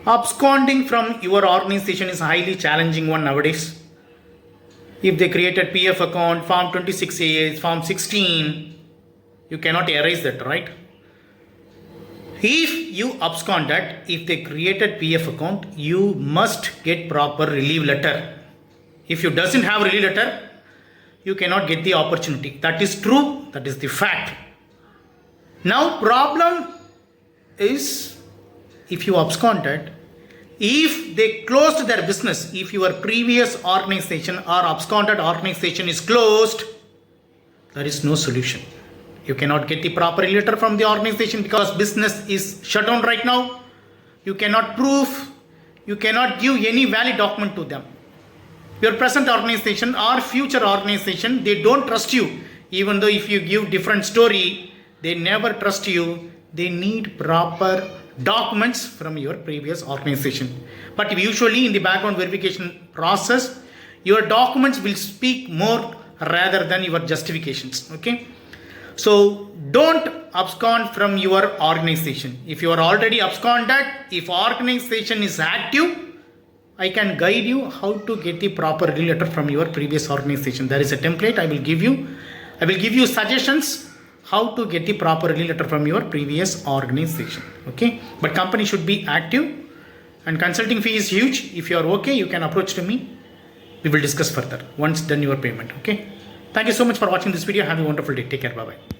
Absconding from your organization is a highly challenging one nowadays. If they created PF account, Form 26A, Form 16, you cannot erase that, right? If you absconded, if they created PF account, you must get proper relief letter. If you doesn't have relief letter, you cannot get the opportunity. That is true. That is the fact. Now problem is, if you absconded, if they closed their business, if your previous organization or absconded organization is closed, there is no solution. You cannot get the proper letter from the organization because business is shut down right now. You cannot prove, you cannot give any valid document to them. Your present organization or future organization, they don't trust you. Even though if you give different story, they never trust you. They need proper documents from your previous organization. But usually in the background verification process, your documents will speak more rather than your justifications. Okay. So don't abscond from your organization. If you are already absconded, if organization is active, I can guide you how to get the proper letter from your previous organization. There is a template I will give you. I will give you suggestions how to get the proper letter from your previous organization. Okay. But company should be active and consulting fee is huge. If you are okay, you can approach to me. We will discuss further once done your payment. Okay. Thank you so much for watching this video. Have a wonderful day. Take care. Bye-bye.